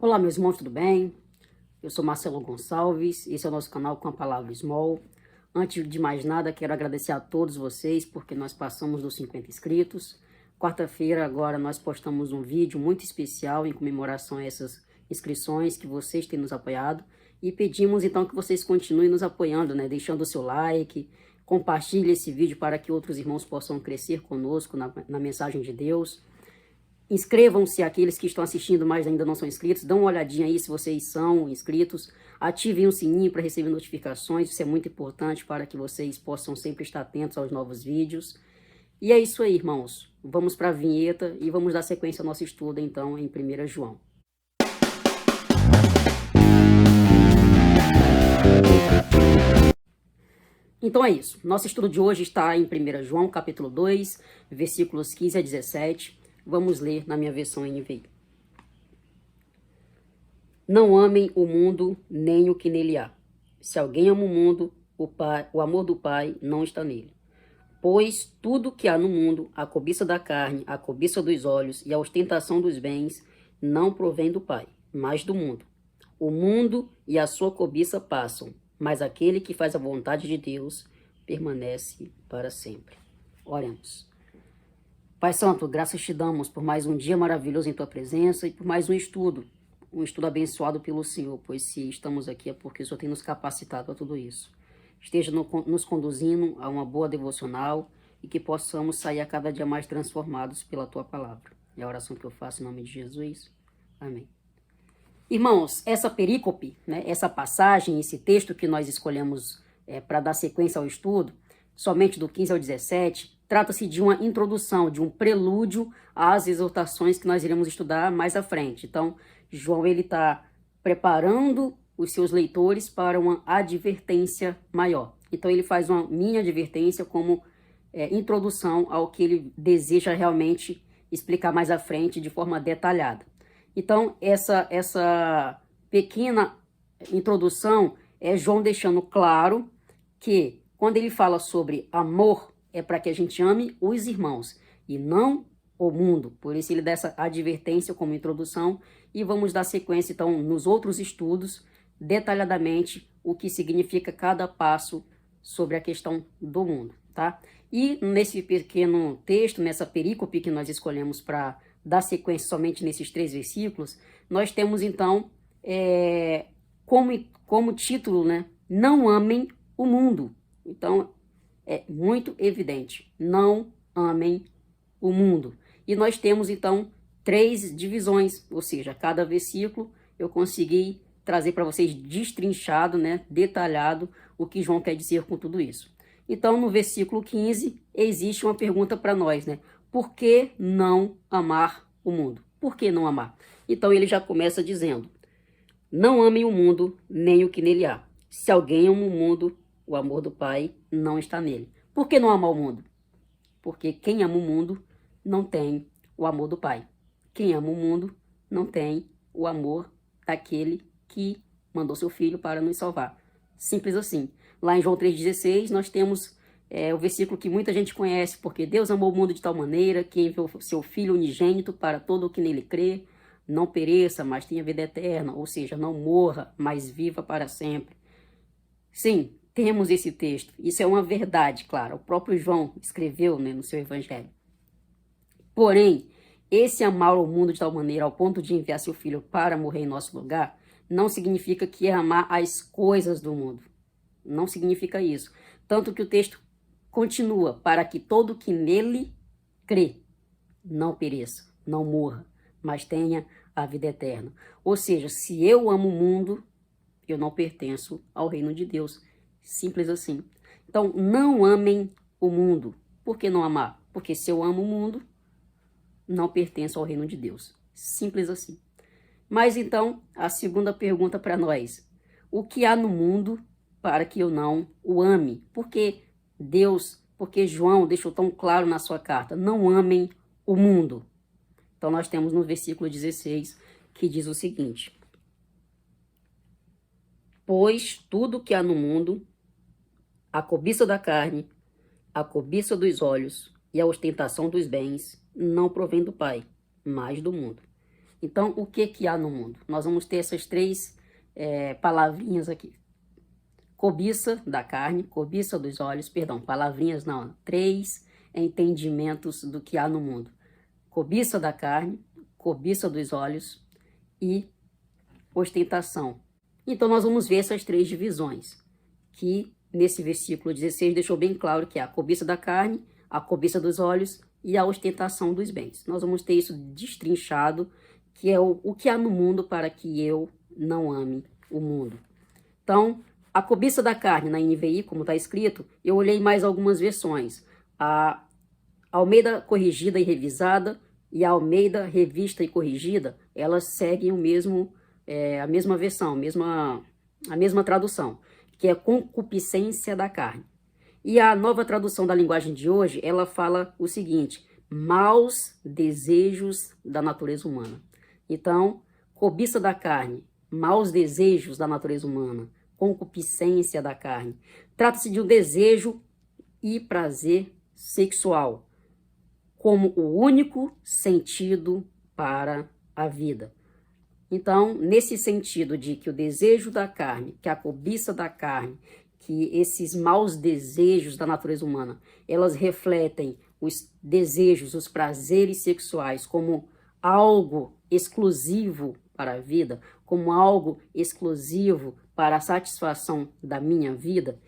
Olá, meus irmãos, tudo bem? Eu sou Marcelo Gonçalves, esse é o nosso canal com a palavra Small. Antes de mais nada, quero agradecer a todos vocês, porque nós passamos dos 50 inscritos. Quarta-feira, agora, nós postamos um vídeo muito especial em comemoração a essas inscrições que vocês têm nos apoiado. E pedimos, então, que vocês continuem nos apoiando, né? Deixando o seu like, compartilhe esse vídeo para que outros irmãos possam crescer conosco na mensagem de Deus. Inscrevam-se aqueles que estão assistindo, mas ainda não são inscritos. Dão uma olhadinha aí se vocês são inscritos. Ativem o sininho para receber notificações. Isso é muito importante para que vocês possam sempre estar atentos aos novos vídeos. E é isso aí, irmãos. Vamos para a vinheta e vamos dar sequência ao nosso estudo, então, em 1 João. Então é isso. Nosso estudo de hoje está em 1 João, capítulo 2, versículos 15 a 17. Vamos ler na minha versão NVI. Não amem o mundo, nem o que nele há. Se alguém ama o mundo, o amor do Pai não está nele. Pois tudo que há no mundo, a cobiça da carne, a cobiça dos olhos e a ostentação dos bens, não provém do Pai, mas do mundo. O mundo e a sua cobiça passam, mas aquele que faz a vontade de Deus permanece para sempre. Oremos. Pai Santo, graças te damos por mais um dia maravilhoso em Tua presença e por mais um estudo abençoado pelo Senhor, pois se estamos aqui é porque o Senhor tem nos capacitado a tudo isso. Esteja nos conduzindo a uma boa devocional e que possamos sair a cada dia mais transformados pela Tua palavra. É a oração que eu faço em nome de Jesus. Amém. Irmãos, essa perícope, né, essa passagem, esse texto que nós escolhemos para dar sequência ao estudo, somente do 15 ao 17, trata-se de uma introdução, de um prelúdio às exortações que nós iremos estudar mais à frente. Então, João está preparando os seus leitores para uma advertência maior. Então, ele faz uma mini advertência como introdução ao que ele deseja realmente explicar mais à frente de forma detalhada. Então, essa pequena introdução é João deixando claro que quando ele fala sobre amor, é para que a gente ame os irmãos e não o mundo. Por isso ele dá essa advertência como introdução e vamos dar sequência, então, nos outros estudos, detalhadamente, o que significa cada passo sobre a questão do mundo, tá? E nesse pequeno texto, nessa perícope que nós escolhemos para dar sequência somente nesses 3 versículos, nós temos, então, como título, né? Não amem o mundo. Então, é muito evidente, não amem o mundo. E nós temos, então, 3 divisões, ou seja, cada versículo eu consegui trazer para vocês destrinchado, né, detalhado, o que João quer dizer com tudo isso. Então, no versículo 15, existe uma pergunta para nós, né? Por que não amar o mundo? Por que não amar? Então, ele já começa dizendo, não amem o mundo, nem o que nele há. Se alguém ama o mundo, o amor do Pai não está nele. Por que não amar o mundo? Porque quem ama o mundo não tem o amor do Pai. Quem ama o mundo não tem o amor daquele que mandou seu filho para nos salvar. Simples assim. Lá em João 3,16 nós temos o versículo que muita gente conhece, porque Deus amou o mundo de tal maneira que enviou seu Filho unigênito para todo o que nele crê, não pereça, mas tenha vida eterna, ou seja, não morra, mas viva para sempre. Sim, temos esse texto. Isso é uma verdade, claro. O próprio João escreveu, né, no seu evangelho. Porém, esse amar o mundo de tal maneira ao ponto de enviar seu filho para morrer em nosso lugar, não significa que é amar as coisas do mundo. Não significa isso. Tanto que o texto continua, para que todo que nele crê não pereça, não morra, mas tenha a vida eterna. Ou seja, se eu amo o mundo, eu não pertenço ao reino de Deus. Simples assim. Então, não amem o mundo. Por que não amar? Porque se eu amo o mundo, não pertenço ao reino de Deus. Simples assim. Mas então, a segunda pergunta para nós. O que há no mundo para que eu não o ame? Porque João deixou tão claro na sua carta, não amem o mundo. Então, nós temos no versículo 16, que diz o seguinte. Pois tudo que há no mundo, a cobiça da carne, a cobiça dos olhos e a ostentação dos bens, não provém do Pai, mas do mundo. Então, o que que há no mundo? Nós vamos ter essas três palavrinhas aqui. Cobiça da carne, cobiça dos olhos, perdão, palavrinhas não, três entendimentos do que há no mundo. Cobiça da carne, cobiça dos olhos e ostentação. Então nós vamos ver essas três divisões, que nesse versículo 16 deixou bem claro que é a cobiça da carne, a cobiça dos olhos e a ostentação dos bens. Nós vamos ter isso destrinchado, que é o que há no mundo para que eu não ame o mundo. Então, a cobiça da carne na NVI, como está escrito, eu olhei mais algumas versões. A Almeida Corrigida e Revisada e a Almeida Revista e Corrigida, elas seguem o mesmo, a mesma versão, a mesma tradução, que é concupiscência da carne. E a nova tradução da linguagem de hoje, ela fala o seguinte: maus desejos da natureza humana. Então, cobiça da carne, maus desejos da natureza humana, concupiscência da carne. Trata-se de um desejo e prazer sexual como o único sentido para a vida. Então, nesse sentido de que o desejo da carne, que a cobiça da carne, que esses maus desejos da natureza humana, elas refletem os desejos, os prazeres sexuais como algo exclusivo para a vida, como algo exclusivo para a satisfação da minha vida,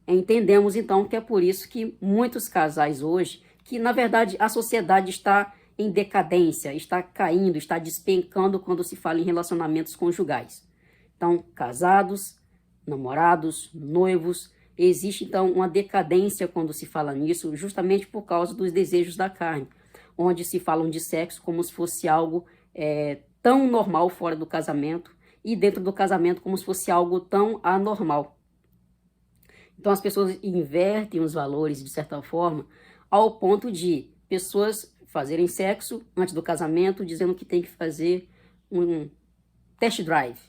entendemos então que é por isso que muitos casais hoje, que na verdade a sociedade está em decadência, está caindo, está despencando quando se fala em relacionamentos conjugais. Então, casados, namorados, noivos, existe então uma decadência quando se fala nisso, justamente por causa dos desejos da carne, onde se falam de sexo como se fosse algo tão normal fora do casamento e dentro do casamento como se fosse algo tão anormal. Então as pessoas invertem os valores de certa forma ao ponto de pessoas fazerem sexo antes do casamento dizendo que tem que fazer um test drive.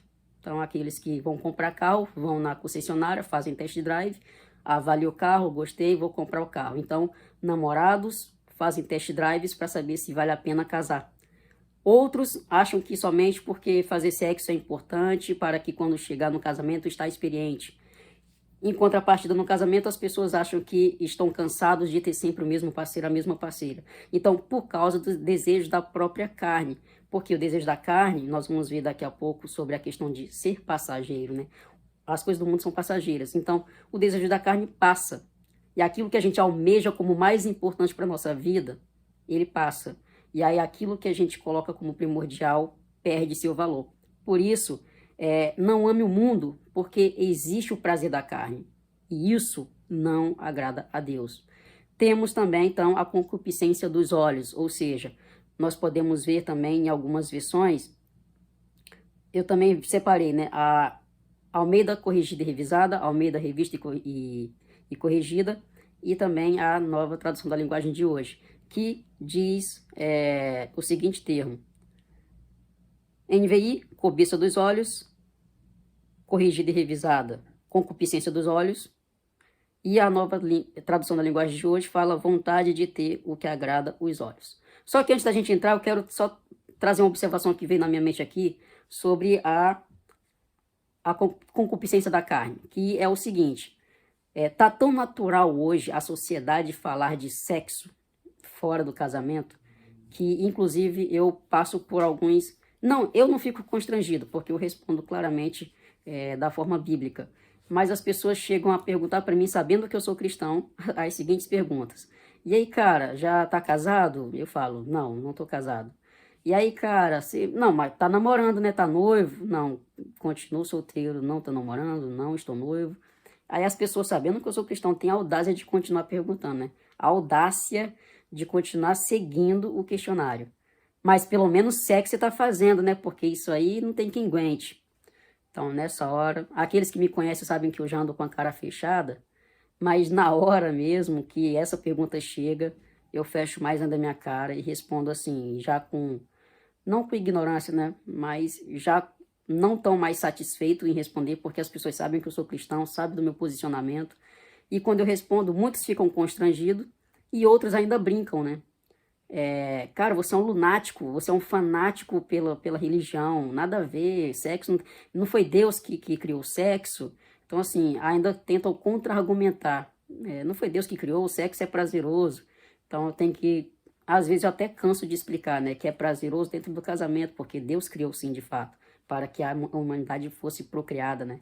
Então aqueles que vão comprar carro, vão na concessionária, fazem test drive, avaliam o carro, gostei, vou comprar o carro. Então namorados fazem test drives para saber se vale a pena casar. Outros acham que somente porque fazer sexo é importante para que quando chegar no casamento está experiente. Em contrapartida, no casamento, as pessoas acham que estão cansados de ter sempre o mesmo parceiro, a mesma parceira. Então, por causa dos desejos da própria carne. Porque o desejo da carne, nós vamos ver daqui a pouco sobre a questão de ser passageiro, né? As coisas do mundo são passageiras. Então, o desejo da carne passa. E aquilo que a gente almeja como mais importante para a nossa vida, ele passa. E aí aquilo que a gente coloca como primordial perde seu valor. Por isso, não ame o mundo, porque existe o prazer da carne. E isso não agrada a Deus. Temos também, então, a concupiscência dos olhos. Ou seja, nós podemos ver também em algumas versões, eu também separei, né? A Almeida Corrigida e Revisada, Almeida Revista e Corrigida, e também a nova tradução da linguagem de hoje, que diz o seguinte termo: NVI, cobiça dos olhos, corrigida e revisada, concupiscência dos olhos, e a nova tradução da linguagem de hoje fala vontade de ter o que agrada os olhos. Só que antes da gente entrar, eu quero só trazer uma observação que veio na minha mente aqui sobre a concupiscência da carne, que é o seguinte: tá tão natural hoje a sociedade falar de sexo fora do casamento, que inclusive eu passo por alguns... Não, eu não fico constrangido, porque eu respondo claramente da forma bíblica. Mas as pessoas chegam a perguntar para mim, sabendo que eu sou cristão, as seguintes perguntas: e aí, cara, já tá casado? Eu falo: não, não tô casado. E aí, cara, não, mas tá namorando, né? Tá noivo? Não, continuo solteiro, não tô namorando, não estou noivo. Aí as pessoas, sabendo que eu sou cristão, têm a audácia de continuar perguntando, né? A audácia de continuar seguindo o questionário. Mas pelo menos sexo você tá fazendo, né? Porque isso aí não tem quem aguente. Então, nessa hora, aqueles que me conhecem sabem que eu já ando com a cara fechada, mas na hora mesmo que essa pergunta chega, eu fecho mais ainda a minha cara e respondo assim, já com, não com ignorância, né? Mas já não tão mais satisfeito em responder, porque as pessoas sabem que eu sou cristão, sabem do meu posicionamento. E quando eu respondo, muitos ficam constrangidos e outros ainda brincam, né? Cara, você é um lunático, você é um fanático pela religião, nada a ver, sexo, não foi Deus que criou o sexo. Então, assim, ainda tentam contra-argumentar. Não foi Deus que criou, o sexo é prazeroso. Então, eu tenho que, às vezes eu até canso de explicar, né, que é prazeroso dentro do casamento, porque Deus criou sim, de fato, para que a humanidade fosse procriada, né.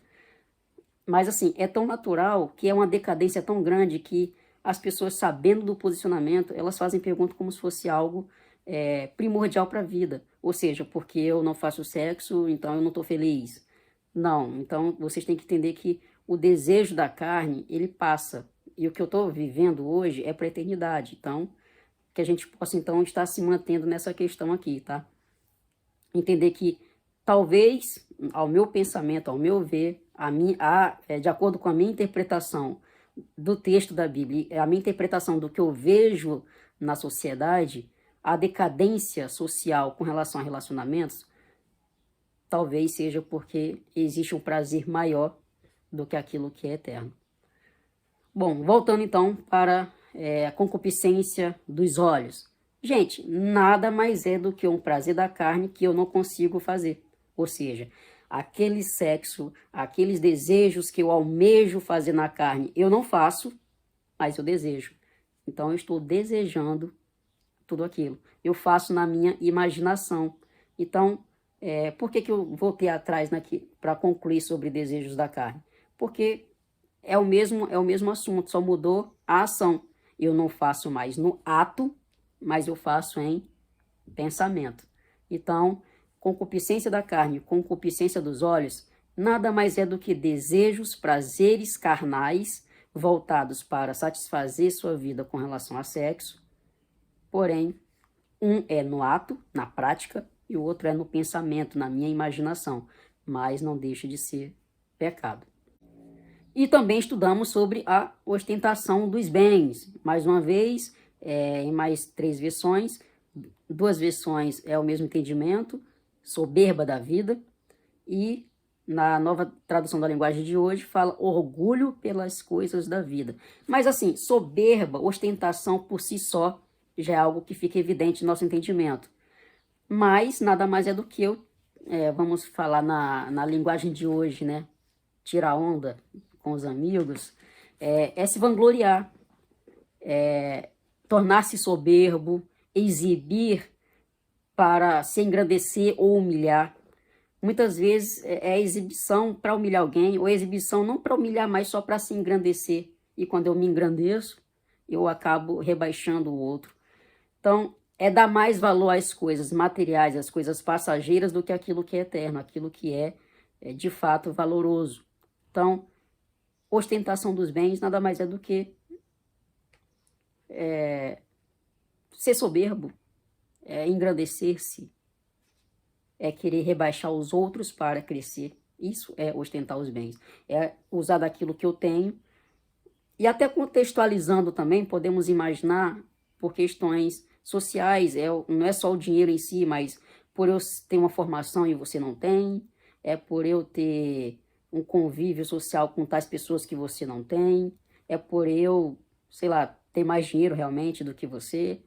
Mas assim, é tão natural que é uma decadência tão grande que as pessoas, sabendo do posicionamento, elas fazem pergunta como se fosse algo primordial para a vida. Ou seja, porque eu não faço sexo, então eu não estou feliz. Não, então vocês têm que entender que o desejo da carne, ele passa. E o que eu estou vivendo hoje é para a eternidade. Então, que a gente possa então estar se mantendo nessa questão aqui, tá? Entender que talvez, ao meu pensamento, ao meu ver, de acordo com a minha interpretação do texto da Bíblia, a minha interpretação do que eu vejo na sociedade, a decadência social com relação a relacionamentos, talvez seja porque existe um prazer maior do que aquilo que é eterno. Bom, voltando então para a concupiscência dos olhos. Gente, nada mais é do que um prazer da carne que eu não consigo fazer. Ou seja, aquele sexo, aqueles desejos que eu almejo fazer na carne, eu não faço, mas eu desejo. Então, eu estou desejando tudo aquilo. Eu faço na minha imaginação. Então, por que eu voltei atrás para concluir sobre desejos da carne? Porque é o mesmo assunto, só mudou a ação. Eu não faço mais no ato, mas eu faço em pensamento. Então, concupiscência da carne, concupiscência dos olhos, nada mais é do que desejos, prazeres carnais voltados para satisfazer sua vida com relação a sexo. Porém, um é no ato, na prática, e o outro é no pensamento, na minha imaginação, mas não deixa de ser pecado. E também estudamos sobre a ostentação dos bens. Mais uma vez, em mais 3 versões. 2 versões é o mesmo entendimento, soberba da vida. E na nova tradução da linguagem de hoje, fala orgulho pelas coisas da vida. Mas assim, soberba, ostentação por si só, já é algo que fica evidente no nosso entendimento. Mas nada mais é do que vamos falar na linguagem de hoje, né? Tirar onda com os amigos, se vangloriar, tornar-se soberbo, exibir para se engrandecer ou humilhar. Muitas vezes é exibição para humilhar alguém, ou exibição não para humilhar, mas só para se engrandecer. E quando eu me engrandeço, eu acabo rebaixando o outro. Então, é dar mais valor às coisas materiais, às coisas passageiras, do que aquilo que é eterno, aquilo que é de fato valoroso. Então, ostentação dos bens nada mais é do que ser soberbo, engrandecer-se, querer rebaixar os outros para crescer. Isso é ostentar os bens. É usar daquilo que eu tenho. E até contextualizando também, podemos imaginar por questões sociais, não é só o dinheiro em si, mas por eu ter uma formação e você não tem, é por eu ter um convívio social com tais pessoas que você não tem, é por eu, sei lá, ter mais dinheiro realmente do que você.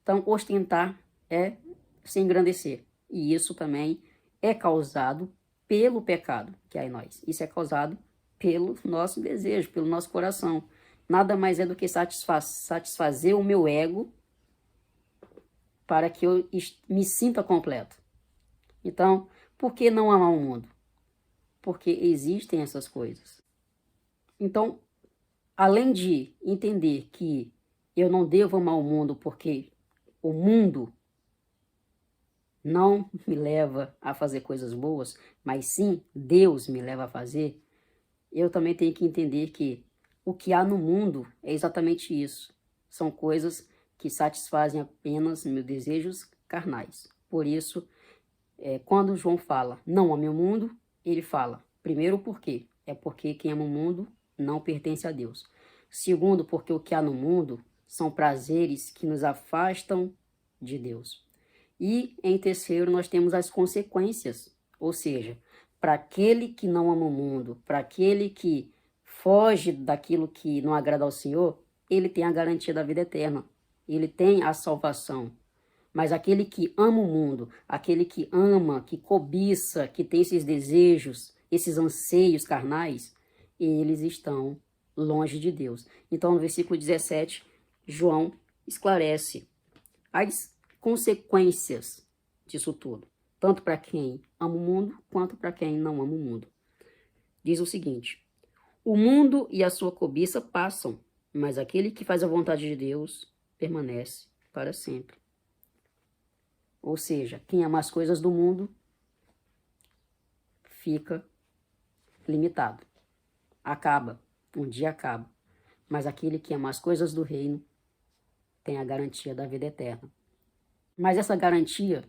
Então, ostentar é se engrandecer. E isso também é causado pelo pecado que há em nós. Isso é causado pelo nosso desejo, pelo nosso coração. Nada mais é do que satisfazer o meu ego para que eu me sinta completo. Então, por que não amar o mundo? Porque existem essas coisas. Então, além de entender que eu não devo amar o mundo porque o mundo não me leva a fazer coisas boas, mas sim Deus me leva a fazer, eu também tenho que entender que o que há no mundo é exatamente isso. São coisas que satisfazem apenas meus desejos carnais. Por isso, quando João fala, não ame o mundo, ele fala, primeiro, por quê? É porque quem ama o mundo não pertence a Deus. Segundo, porque o que há no mundo são prazeres que nos afastam de Deus. E, em terceiro, nós temos as consequências. Ou seja, para aquele que não ama o mundo, para aquele que foge daquilo que não agrada ao Senhor, ele tem a garantia da vida eterna. Ele tem a salvação. Mas aquele que ama o mundo, aquele que ama, que cobiça, que tem esses desejos, esses anseios carnais, eles estão longe de Deus. Então, no versículo 17, João esclarece as consequências disso tudo, tanto para quem ama o mundo, quanto para quem não ama o mundo. Diz o seguinte: o mundo e a sua cobiça passam, mas aquele que faz a vontade de Deus permanece para sempre. Ou seja, quem ama as coisas do mundo fica limitado. Acaba, um dia acaba. Mas aquele que ama as coisas do reino tem a garantia da vida eterna. Mas essa garantia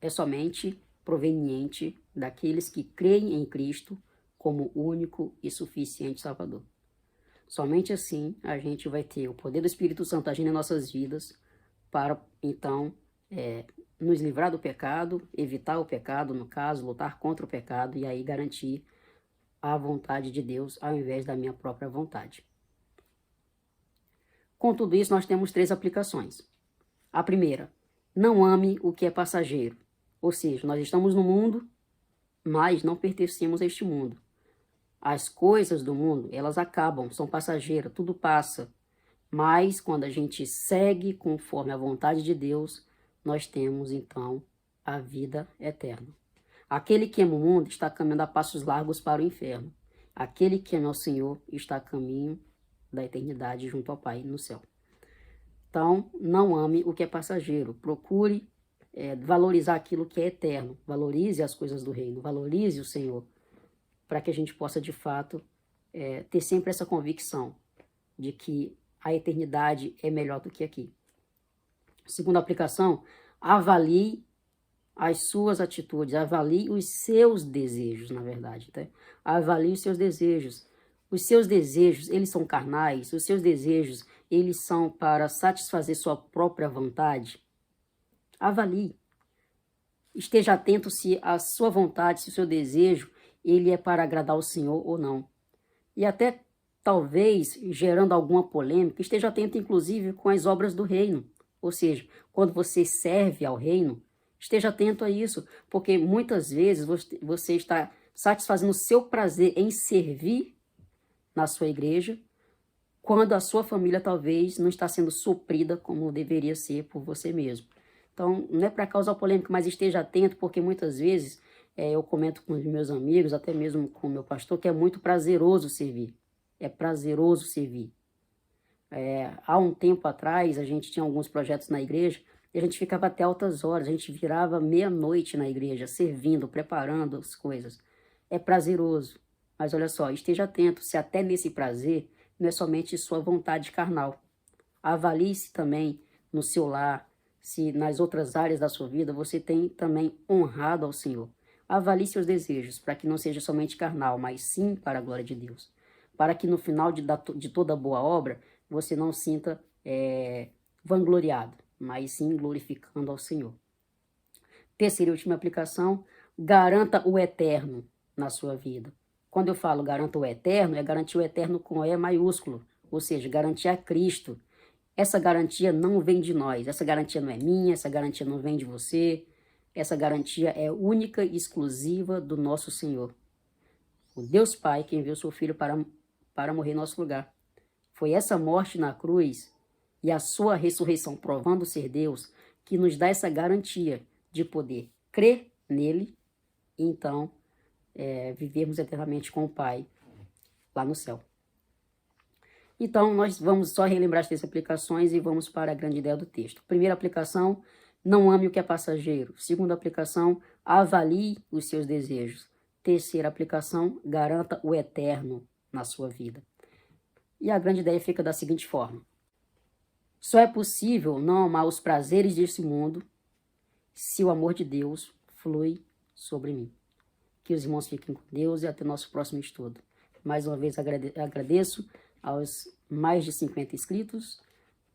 é somente proveniente daqueles que creem em Cristo como único e suficiente Salvador. Somente assim a gente vai ter o poder do Espírito Santo agindo em nossas vidas para, então, nos livrar do pecado, evitar o pecado, no caso, lutar contra o pecado e aí garantir a vontade de Deus ao invés da minha própria vontade. Com tudo isso, nós temos 3 aplicações. A primeira, não ame o que é passageiro. Ou seja, nós estamos no mundo, mas não pertencemos a este mundo. As coisas do mundo, elas acabam, são passageiras, tudo passa. Mas quando a gente segue conforme a vontade de Deus, nós temos então a vida eterna. Aquele que ama o mundo está caminhando a passos largos para o inferno. Aquele que ama o Senhor está a caminho da eternidade junto ao Pai no céu. Então, não ame o que é passageiro. Procure valorizar aquilo que é eterno. Valorize as coisas do reino. Valorize o Senhor. Para que a gente possa, de fato, ter sempre essa convicção de que a eternidade é melhor do que aqui. Segunda aplicação, avalie as suas atitudes, avalie os seus desejos, na verdade. Tá? Avalie os seus desejos. Os seus desejos, eles são carnais, os seus desejos, eles são para satisfazer sua própria vontade. Avalie. Esteja atento se a sua vontade, se o seu desejo, ele é para agradar o Senhor ou não. E até, talvez, gerando alguma polêmica, esteja atento, inclusive, com as obras do reino. Ou seja, quando você serve ao reino, esteja atento a isso, porque muitas vezes você está satisfazendo o seu prazer em servir na sua igreja, quando a sua família talvez não está sendo suprida como deveria ser por você mesmo. Então, não é para causar polêmica, mas esteja atento, porque muitas vezes eu comento com os meus amigos, até mesmo com o meu pastor, que é muito prazeroso servir. É prazeroso servir. Há um tempo atrás, a gente tinha alguns projetos na igreja, e a gente ficava até altas horas, a gente virava meia-noite na igreja, servindo, preparando as coisas. É prazeroso. Mas olha só, esteja atento, se até nesse prazer não é somente sua vontade carnal. Avalie-se também no seu lar, se nas outras áreas da sua vida você tem também honrado ao Senhor. Avalie seus desejos, para que não seja somente carnal, mas sim para a glória de Deus. Para que no final de toda boa obra, você não sinta vangloriado, mas sim glorificando ao Senhor. Terceira e última aplicação, garanta o eterno na sua vida. Quando eu falo garanta o eterno, é garantir o eterno com E maiúsculo, ou seja, garantir a Cristo. Essa garantia não vem de nós, essa garantia não é minha, essa garantia não vem de você, essa garantia é única e exclusiva do nosso Senhor. O Deus Pai que enviou seu Filho para morrer em nosso lugar. Foi essa morte na cruz e a sua ressurreição provando ser Deus que nos dá essa garantia de poder crer nele e então vivermos eternamente com o Pai lá no céu. Então, nós vamos só relembrar as 3 aplicações e vamos para a grande ideia do texto. Primeira aplicação, não ame o que é passageiro. Segunda aplicação, avalie os seus desejos. Terceira aplicação, garanta o eterno na sua vida. E a grande ideia fica da seguinte forma. Só é possível não amar os prazeres desse mundo se o amor de Deus flui sobre mim. Que os irmãos fiquem com Deus e até nosso próximo estudo. Mais uma vez agradeço aos mais de 50 inscritos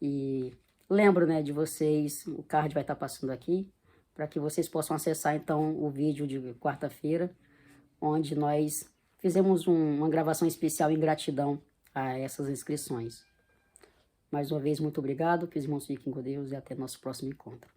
e lembro de vocês, o card vai estar passando aqui, para que vocês possam acessar então o vídeo de quarta-feira, onde nós fizemos uma gravação especial em gratidão a essas inscrições. Mais uma vez, muito obrigado, que os irmãos fiquem com Deus e até nosso próximo encontro.